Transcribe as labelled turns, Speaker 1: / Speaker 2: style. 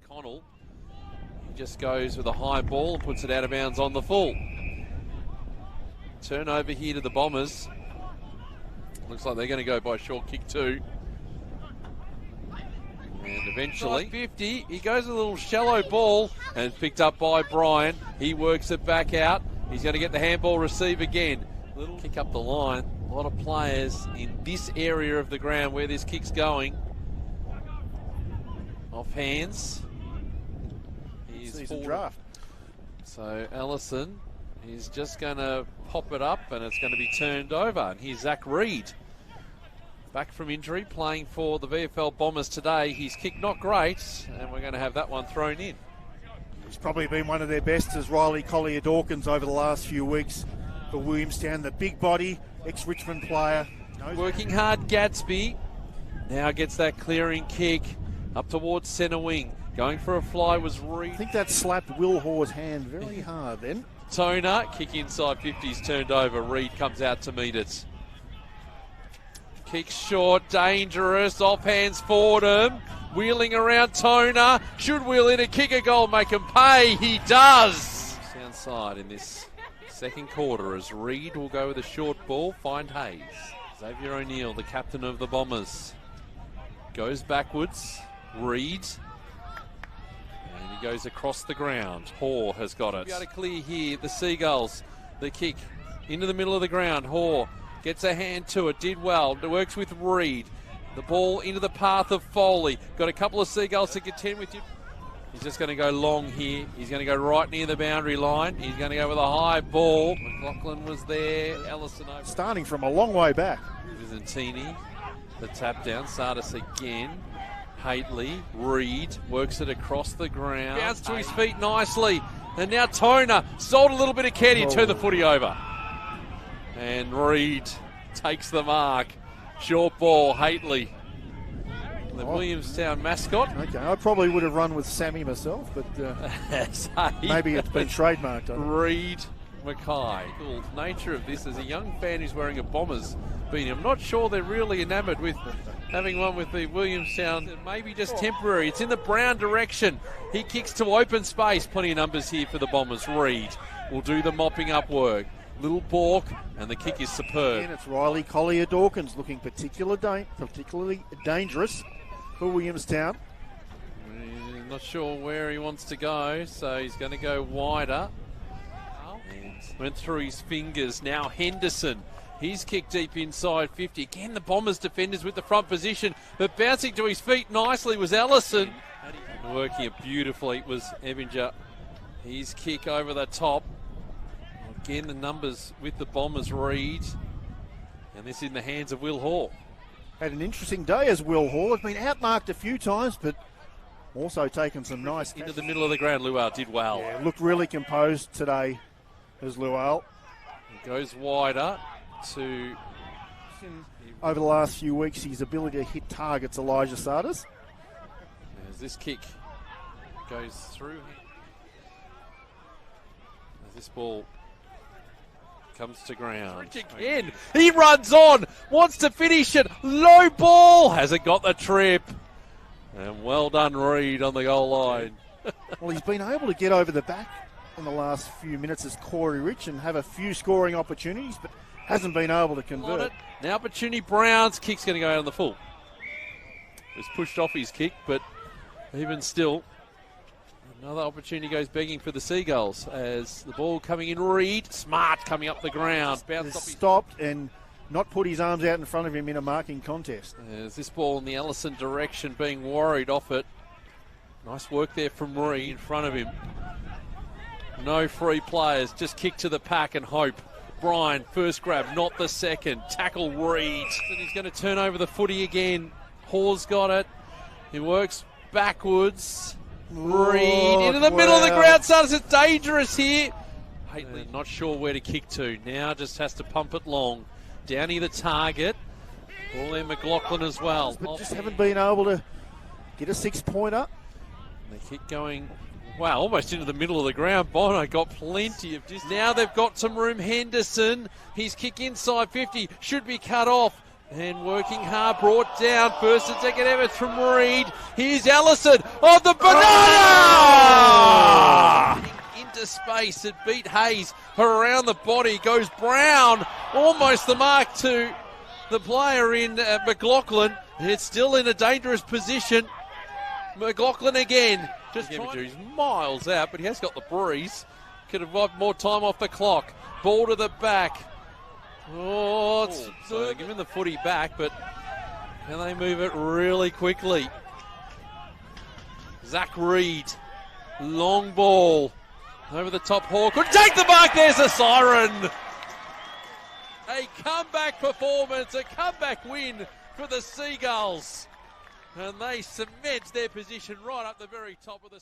Speaker 1: Connell. He just goes with a high ball and puts it out of bounds on the full. Turnover here to the Bombers. Looks like they're going to go by short kick too. And eventually, 50, he goes a little shallow ball and picked up by Brian. He works it back out. He's going to get the handball receive again. Little kick up the line. A lot of players in this area of the ground where this kick's going. Off hands.
Speaker 2: Season draft.
Speaker 1: So Allison is just going to pop it up and it's going to be turned over. And here's Zach Reid. Back from injury, playing for the VFL Bombers today. His kick not great, and we're going to have that one thrown in.
Speaker 2: He's probably been one of their best as Riley Collier-Dawkins over the last few weeks for Williamstown. The big body, ex-Richmond player.
Speaker 1: Working hard, Gadsby. Now gets that clearing kick up towards centre wing. Going for a fly was Reid.
Speaker 2: I think that slapped Will Haw's hand very hard then.
Speaker 1: Toner, kick inside 50's turned over. Reid comes out to meet it. Kick short, dangerous, off hands Fordham. Wheeling around Toner. Should wheel in a kick a goal, make him pay. He does. Downside in this second quarter as Reid will go with a short ball, find Hayes. Xavier O'Neill, the captain of the Bombers, goes backwards. Reid. And he goes across the ground. Haw has got it. Be able to clear here. The Seagulls. The kick into the middle of the ground. Haw gets a hand to it. Did well. It works with Reid. The ball into the path of Foley. Got a couple of Seagulls to contend with you. He's just going to go long here. He's going to go right near the boundary line. He's going to go with a high ball. McLaughlin was there. Ellison over.
Speaker 2: Starting from a long way back.
Speaker 1: Vizantini. The tap down. Sardis again. Hately, Reid works it across the ground. Bounce to his feet nicely. And now Toner sold a little bit of Kenny and turned the footy over. And Reid takes the mark. Short ball, Hately. The Williamstown mascot.
Speaker 2: Okay, I probably would have run with Sammy myself, but maybe it's been trademarked.
Speaker 1: Reid Mackay. Cool nature of this as a young fan who's wearing a Bombers beanie. I'm not sure they're really enamoured with having one with the Williamstown. Maybe just temporary. It's in the brown direction. He kicks to open space. Plenty of numbers here for the Bombers. Reid will do the mopping up work. Little balk, and the kick is superb.
Speaker 2: And it's Riley Collier-Dawkins looking particularly dangerous for Williamstown.
Speaker 1: Not sure where he wants to go, so he's going to go wider. And went through his fingers. Now Henderson. He's kicked deep inside 50. Again, the Bombers defenders with the front position, but bouncing to his feet nicely was Ellison. Working it beautifully was Ebinger. His kick over the top. Again, the numbers with the Bombers. Reid. And this in the hands of Will Haw.
Speaker 2: Had an interesting day as Will Haw. Has been outmarked a few times, but also taken some nice...
Speaker 1: Into the middle of the ground, Lual did well.
Speaker 2: Yeah, looked really composed today as Lual.
Speaker 1: He goes wider to...
Speaker 2: Over the last few weeks, his ability to hit targets, Elijah Sardis.
Speaker 1: As this kick goes through. As this ball comes to ground. Again, he runs on, wants to finish it. Low ball, hasn't got the trip. And well done, Reid, on the goal line.
Speaker 2: Well, he's been able to get over the back in the last few minutes as Corey Rich and have a few scoring opportunities, but hasn't been able to convert.
Speaker 1: Now opportunity, Brown's kick's going to go out on the full. It was pushed off his kick, but even still, another opportunity goes begging for the Seagulls as the ball coming in. Reid, smart coming up the ground.
Speaker 2: Stopped and not put his arms out in front of him in a marking contest.
Speaker 1: There's this ball in the Ellison direction, being worried off it. Nice work there from Reid in front of him. No free players, just kick to the pack and hope. Brian, first grab, not the second. Tackle Reid. And he's going to turn over the footy again. Haw's got it. He works backwards. Reid into the middle of the ground. Starts it's dangerous here. Hately not sure where to kick to. Now just has to pump it long. Down near the target. Ball there, McLaughlin as well.
Speaker 2: But just haven't been able to get a 6-pointer.
Speaker 1: They keep going. Wow, almost into the middle of the ground. Bono got plenty of distance. Now they've got some room. Henderson, his kick inside 50, should be cut off. And working hard, brought down. First and second efforts from Reid. Here's Allison. Oh, the banana! Into space. It beat Hayes. Around the body goes Brown. Almost the mark to the player in McLaughlin. It's still in a dangerous position. McLaughlin again. He's miles out, but he has got the breeze. Could have got more time off the clock. Ball to the back. So they're giving the footy back, but can they move it really quickly? Zach Reid, long ball, over the top. Hawk could take the mark. There's a siren. A comeback performance, a comeback win for the Seagulls, and they cement their position right up the very top of the.